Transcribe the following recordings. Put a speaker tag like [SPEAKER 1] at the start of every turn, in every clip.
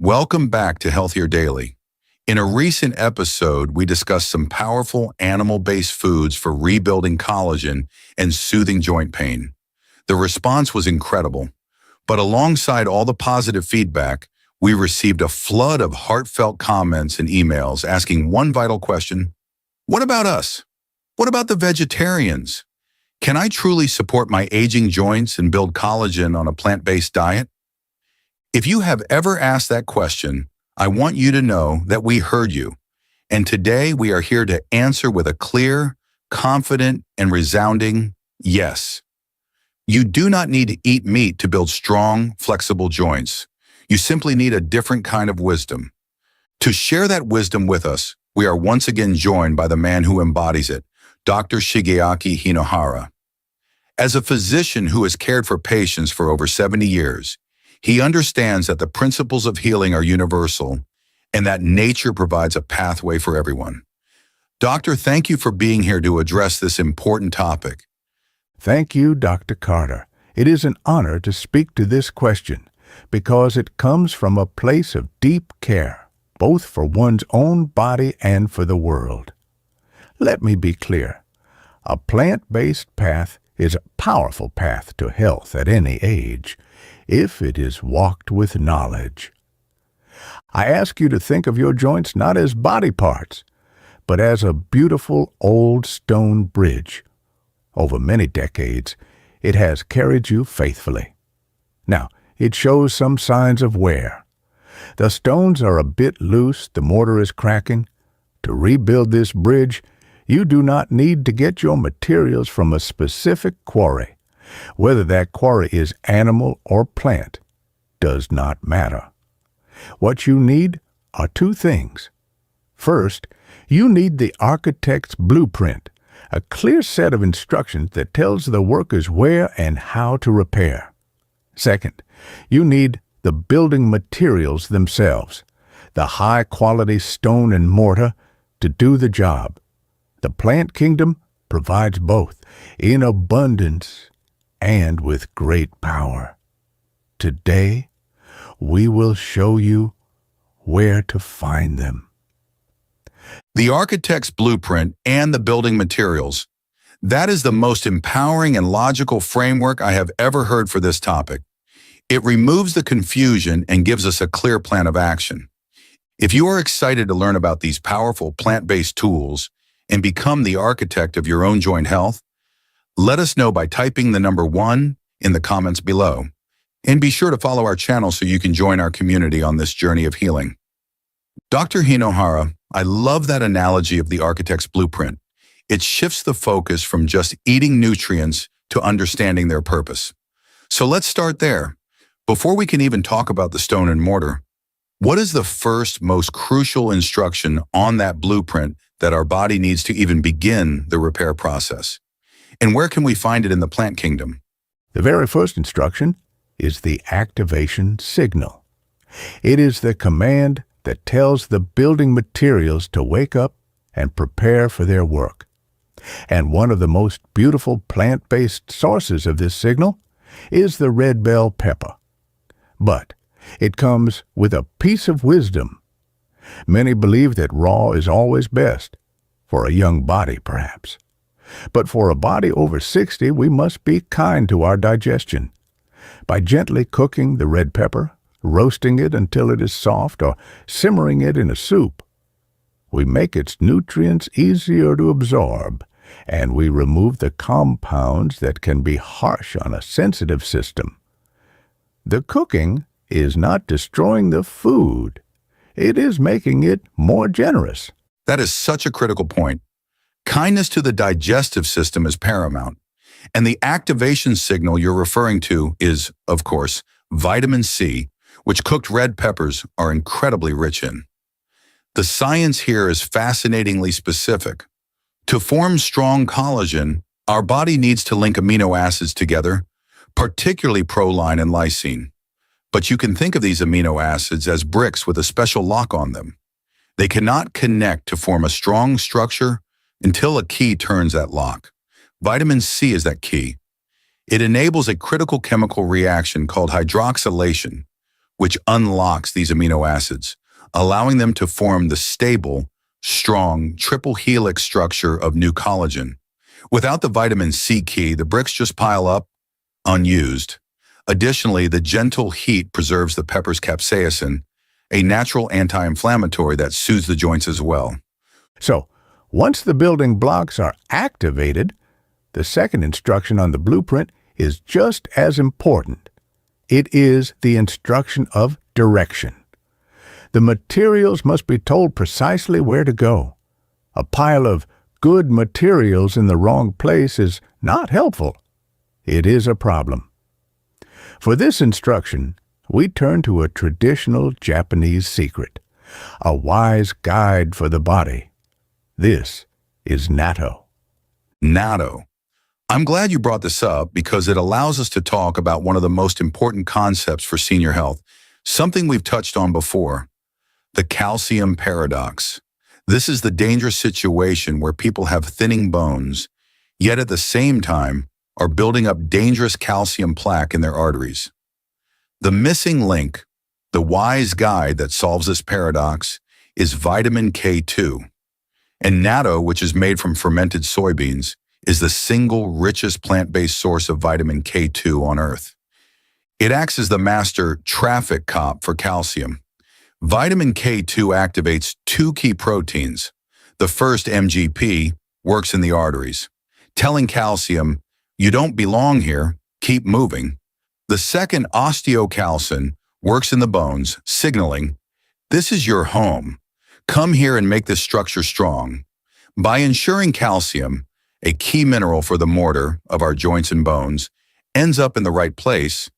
[SPEAKER 1] Welcome back to Healthier Daily. In a recent episode, we discussed some powerful animal-based foods for rebuilding collagen and soothing joint pain. The response was incredible, but alongside all the positive feedback, we received a flood of heartfelt comments and emails asking one vital question: what about us? What about the vegetarians? Can I truly support my aging joints and build collagen on a plant-based diet? If you have ever asked that question, I want you to know that we heard you. And today we are here to answer with a clear, confident, and resounding yes. You do not need to eat meat to build strong, flexible joints. You simply need a different kind of wisdom. To share that wisdom with us, we are once again joined by the man who embodies it, Dr. Shigeaki Hinohara. As a physician who has cared for patients for over 70 years, he understands that the principles of healing are universal and that nature provides a pathway for everyone. Doctor, thank you for being here to address this important topic.
[SPEAKER 2] Thank you, Dr. Carter. It is an honor to speak to this question because it comes from a place of deep care, both for one's own body and for the world. Let me be clear. A plant-based path is a powerful path to health at any age, if it is walked with knowledge. I ask you to think of your joints not as body parts, but as a beautiful old stone bridge. Over many decades, it has carried you faithfully. Now, it shows some signs of wear. The stones are a bit loose, the mortar is cracking. To rebuild this bridge, you do not need to get your materials from a specific quarry. Whether that quarry is animal or plant does not matter. What you need are two things. First, you need the architect's blueprint, a clear set of instructions that tells the workers where and how to repair. Second, you need the building materials themselves, the high-quality stone and mortar to do the job. The plant kingdom provides both in abundance and with great power. Today, we will show you where to find them.
[SPEAKER 1] The architect's blueprint and the building materials. That is the most empowering and logical framework I have ever heard for this topic. It removes the confusion and gives us a clear plan of action. If you are excited to learn about these powerful plant-based tools and become the architect of your own joint health, let us know by typing the number 1 in the comments below. And be sure to follow our channel so you can join our community on this journey of healing. Dr. Hinohara, I love that analogy of the architect's blueprint. It shifts the focus from just eating nutrients to understanding their purpose. So let's start there. Before we can even talk about the stone and mortar, what is the first, most crucial instruction on that blueprint that our body needs to even begin the repair process? And where can we find it in the plant kingdom?
[SPEAKER 2] The very first instruction is the activation signal. It is the command that tells the building materials to wake up and prepare for their work. And one of the most beautiful plant-based sources of this signal is the red bell pepper. But it comes with a piece of wisdom. Many believe that raw is always best, for a young body perhaps. But for a body over 60, we must be kind to our digestion. By gently cooking the red pepper, roasting it until it is soft, or simmering it in a soup, we make its nutrients easier to absorb, and we remove the compounds that can be harsh on a sensitive system. The cooking is not destroying the food. It is making it more generous.
[SPEAKER 1] That is such a critical point. Kindness to the digestive system is paramount. And the activation signal you're referring to is, of course, vitamin C, which cooked red peppers are incredibly rich in. The science here is fascinatingly specific. To form strong collagen, our body needs to link amino acids together, particularly proline and lysine. But you can think of these amino acids as bricks with a special lock on them. They cannot connect to form a strong structure until a key turns that lock. Vitamin C is that key. It enables a critical chemical reaction called hydroxylation, which unlocks these amino acids, allowing them to form the stable, strong, triple helix structure of new collagen. Without the vitamin C key, the bricks just pile up, unused. Additionally, the gentle heat preserves the pepper's capsaicin, a natural anti-inflammatory that soothes the joints as well.
[SPEAKER 2] So, once the building blocks are activated, the second instruction on the blueprint is just as important. It is the instruction of direction. The materials must be told precisely where to go. A pile of good materials in the wrong place is not helpful. It is a problem. For this instruction, we turn to a traditional Japanese secret, a wise guide for the body. This is natto.
[SPEAKER 1] Natto. I'm glad you brought this up because it allows us to talk about one of the most important concepts for senior health, something we've touched on before, the calcium paradox. This is the dangerous situation where people have thinning bones, yet at the same time are building up dangerous calcium plaque in their arteries. The missing link, the wise guide that solves this paradox, is vitamin K2. And natto, which is made from fermented soybeans, is the single richest plant-based source of vitamin K2 on Earth. It acts as the master traffic cop for calcium. Vitamin K2 activates two key proteins. The first, MGP, works in the arteries, telling calcium, "You don't belong here, keep moving." The second, osteocalcin, works in the bones, signaling, "This is your home. Come here and make this structure strong." By ensuring calcium, a key mineral for the mortar of our joints and bones, ends up in the right place,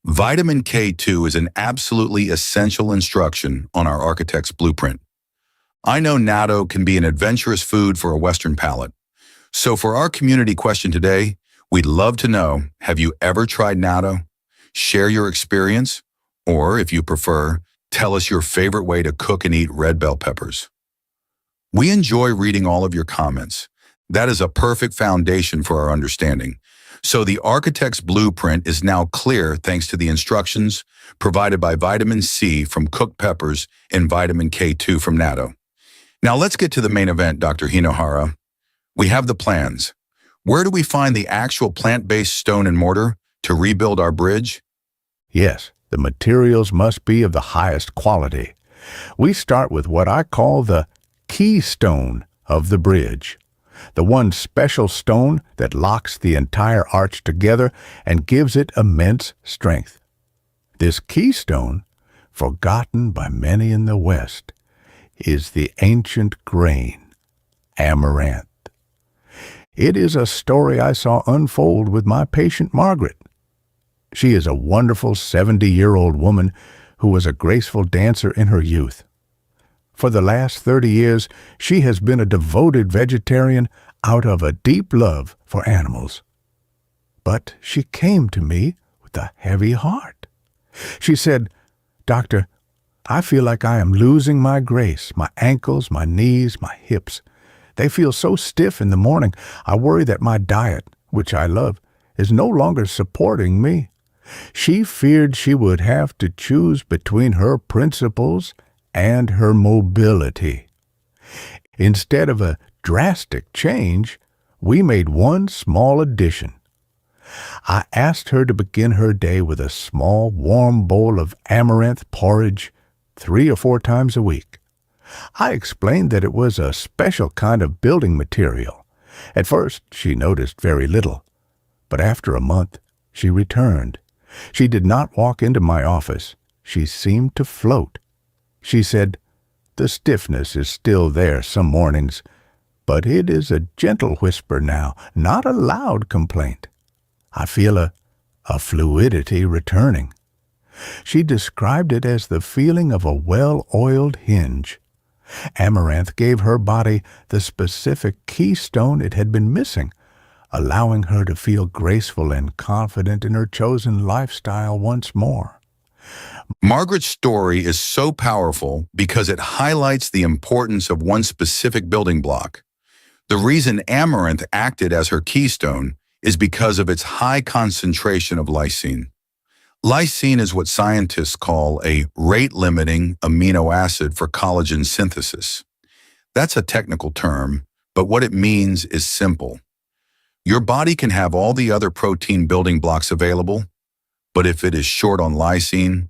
[SPEAKER 1] vitamin K2 is an absolutely essential instruction on our architect's blueprint. I know natto can be an adventurous food for a Western palate. So for our community question today, we'd love to know, have you ever tried natto? Share your experience, or if you prefer, tell us your favorite way to cook and eat red bell peppers. We enjoy reading all of your comments. That is a perfect foundation for our understanding. So the architect's blueprint is now clear thanks to the instructions provided by vitamin C from cooked peppers and vitamin K2 from natto. Now let's get to the main event, Dr. Hinohara. We have the plans. Where do we find the actual plant-based stone and mortar to rebuild our bridge?
[SPEAKER 2] Yes, the materials must be of the highest quality. We start with what I call the keystone of the bridge, the one special stone that locks the entire arch together and gives it immense strength. This keystone, forgotten by many in the West, is the ancient grain, amaranth. It is a story I saw unfold with my patient Margaret. She is a wonderful 70-year-old woman who was a graceful dancer in her youth. For the last 30 years, she has been a devoted vegetarian out of a deep love for animals. But she came to me with a heavy heart. She said, "Doctor, I feel like I am losing my grace, my ankles, my knees, my hips. They feel so stiff in the morning. I worry that my diet, which I love, is no longer supporting me." She feared she would have to choose between her principles and her mobility. Instead of a drastic change, we made one small addition. I asked her to begin her day with a small, warm bowl of amaranth porridge 3 or 4 times a week. I explained that it was a special kind of building material. At first, she noticed very little, but after a month, she returned. She did not walk into my office. She seemed to float. She said, "The stiffness is still there some mornings, but it is a gentle whisper now, not a loud complaint. I feel a fluidity returning." She described it as the feeling of a well-oiled hinge. Amaranth gave her body the specific keystone it had been missing, allowing her to feel graceful and confident in her chosen lifestyle once more.
[SPEAKER 1] Margaret's story is so powerful because it highlights the importance of one specific building block. The reason amaranth acted as her keystone is because of its high concentration of lysine. Lysine is what scientists call a rate-limiting amino acid for collagen synthesis. That's a technical term, but what it means is simple. Your body can have all the other protein building blocks available, but if it is short on lysine,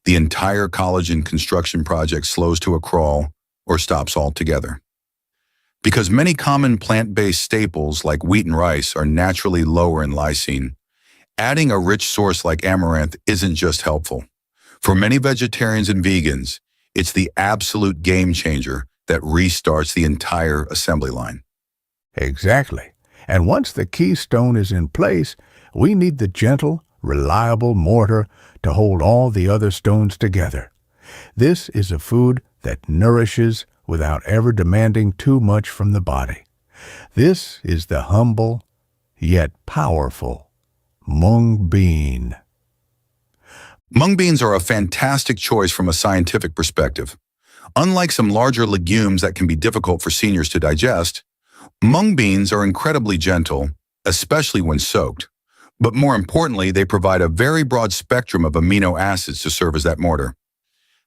[SPEAKER 1] the entire collagen construction project slows to a crawl or stops altogether. Because many common plant-based staples like wheat and rice are naturally lower in lysine, adding a rich source like amaranth isn't just helpful. For many vegetarians and vegans, it's the absolute game changer that restarts the entire assembly line.
[SPEAKER 2] Exactly. And once the keystone is in place, we need the gentle, reliable mortar to hold all the other stones together. This is a food that nourishes without ever demanding too much from the body. This is the humble, yet powerful mung bean.
[SPEAKER 1] Mung beans are a fantastic choice from a scientific perspective. Unlike some larger legumes that can be difficult for seniors to digest, mung beans are incredibly gentle, especially when soaked. But more importantly, they provide a very broad spectrum of amino acids to serve as that mortar.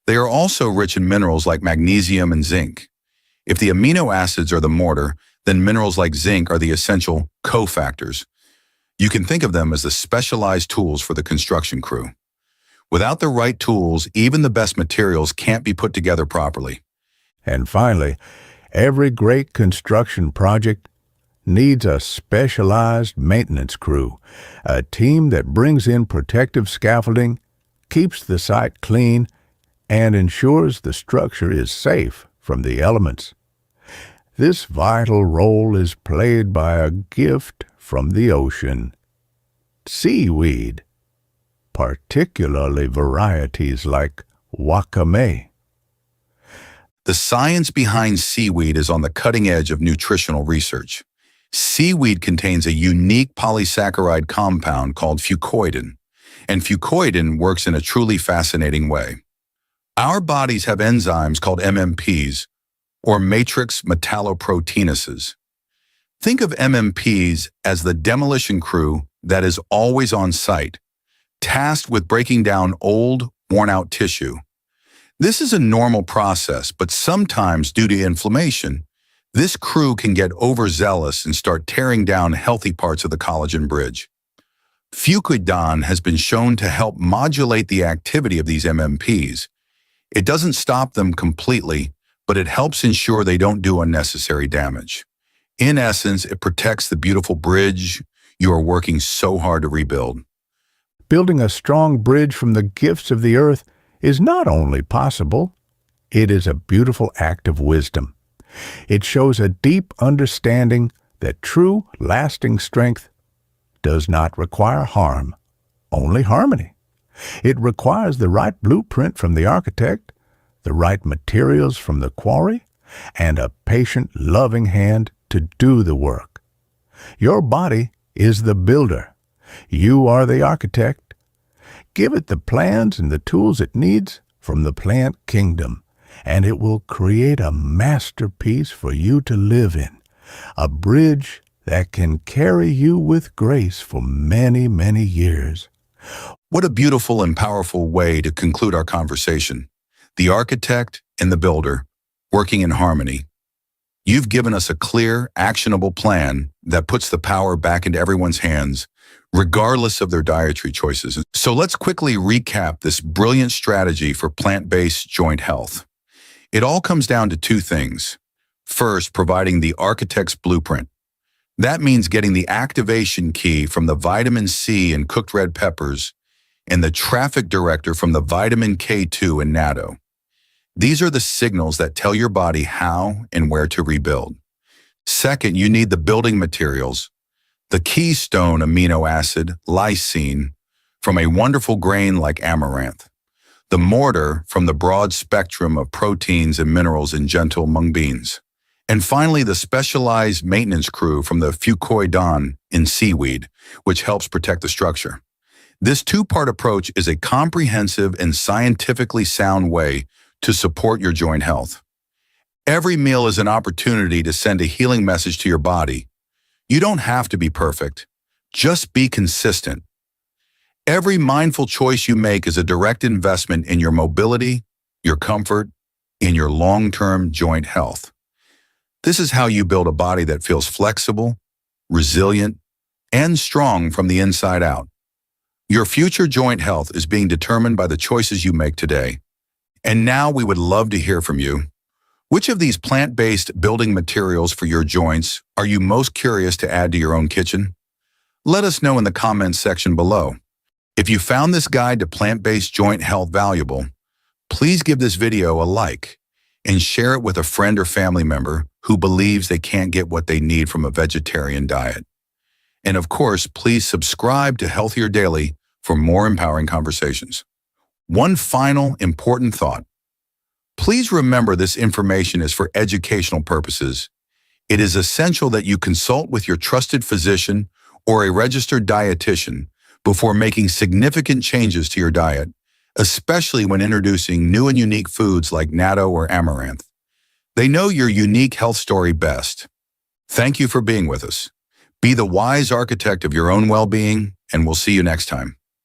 [SPEAKER 1] They are also rich in minerals like magnesium and zinc. If the amino acids are the mortar, then minerals like zinc are the essential cofactors. You can think of them as the specialized tools for the construction crew. Without the right tools, even the best materials can't be put together properly.
[SPEAKER 2] And finally, every great construction project needs a specialized maintenance crew, a team that brings in protective scaffolding, keeps the site clean, and ensures the structure is safe from the elements. This vital role is played by a gift from the ocean: seaweed, particularly varieties like wakame.
[SPEAKER 1] The science behind seaweed is on the cutting edge of nutritional research. Seaweed contains a unique polysaccharide compound called fucoidan, and fucoidan works in a truly fascinating way. Our bodies have enzymes called MMPs, or matrix metalloproteinases. Think of MMPs as the demolition crew that is always on site, tasked with breaking down old, worn-out tissue. This is a normal process, but sometimes due to inflammation, this crew can get overzealous and start tearing down healthy parts of the collagen bridge. Fucoidan has been shown to help modulate the activity of these MMPs. It doesn't stop them completely, but it helps ensure they don't do unnecessary damage. In essence, it protects the beautiful bridge you are working so hard to rebuild.
[SPEAKER 2] Building a strong bridge from the gifts of the earth is not only possible, it is a beautiful act of wisdom. It shows a deep understanding that true, lasting strength does not require harm, only harmony. It requires the right blueprint from the architect, the right materials from the quarry, and a patient, loving hand to do the work. Your body is the builder. You are the architect. Give it the plans and the tools it needs from the plant kingdom, and it will create a masterpiece for you to live in, a bridge that can carry you with grace for many, many years.
[SPEAKER 1] What a beautiful and powerful way to conclude our conversation. The architect and the builder, working in harmony. You've given us a clear, actionable plan that puts the power back into everyone's hands, regardless of their dietary choices. So let's quickly recap this brilliant strategy for plant-based joint health. It all comes down to two things. First, providing the architect's blueprint. That means getting the activation key from the vitamin C in cooked red peppers and the traffic director from the vitamin K2 in natto. These are the signals that tell your body how and where to rebuild. Second, you need the building materials, the keystone amino acid, lysine, from a wonderful grain like amaranth, the mortar from the broad spectrum of proteins and minerals in gentle mung beans, and finally the specialized maintenance crew from the fucoidan in seaweed, which helps protect the structure. This two-part approach is a comprehensive and scientifically sound way to support your joint health. Every meal is an opportunity to send a healing message to your body. You don't have to be perfect. Just be consistent. Every mindful choice you make is a direct investment in your mobility, your comfort, and your long-term joint health. This is how you build a body that feels flexible, resilient, and strong from the inside out. Your future joint health is being determined by the choices you make today. And now we would love to hear from you. Which of these plant-based building materials for your joints are you most curious to add to your own kitchen? Let us know in the comments section below. If you found this guide to plant-based joint health valuable, please give this video a like and share it with a friend or family member who believes they can't get what they need from a vegetarian diet. And of course, please subscribe to Healthier Daily for more empowering conversations. One final important thought. Please remember this information is for educational purposes. It is essential that you consult with your trusted physician or a registered dietitian before making significant changes to your diet, especially when introducing new and unique foods like natto or amaranth. They know your unique health story best. Thank you for being with us. Be the wise architect of your own well-being, and we'll see you next time.